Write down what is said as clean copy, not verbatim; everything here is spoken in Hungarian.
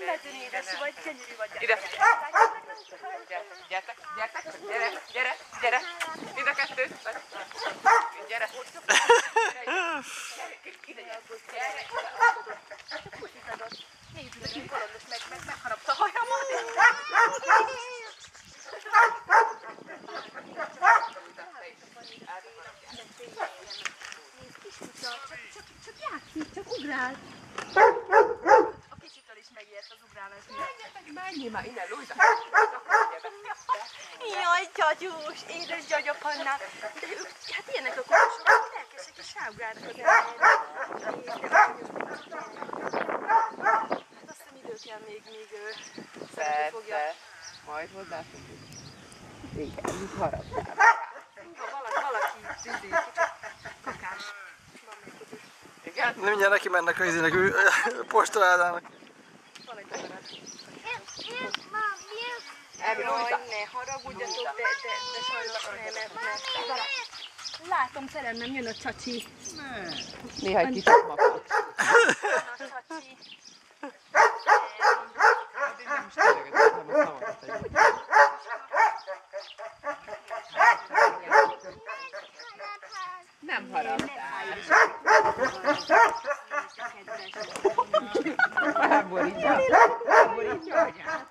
Nagyon édes vagy, gyönyörű vagy. Ide figyelj! Gyertek, gyertek, gyere, gyere, gyere! Ide kettő! Gyere! Ide gyere! Csak puszítadod. Ne jutott neki kalandos, megharapta a hajamat. Csak játszik, csak ugrál. A kicsitől is megijedt az ugrálás miatt. Menjél már innen, Lujza! Jaj, gyagyós, édes gyagyapanna. De ők, hát ilyenek a kutyusok, lelkesek és ráugrálnak az elejére. Hát azt hiszem idő kell még szeretni fogja. Persze, majd hozzáfogjuk. Igen, mit haraptál? Valaki kicsit kakás. Igen? Mindjárt neki mennek a izének, postaládának. Valaki marad. Lujza! Ne haragudjatok, de sajnos nem. Látom, szerelmem, jön a csacsi. Néha egy kicsit makad. Jön a csacsi. Nem is teregetek, hanem szavakat egy. Nem haraptál. Elborítja. Elborítja anyát.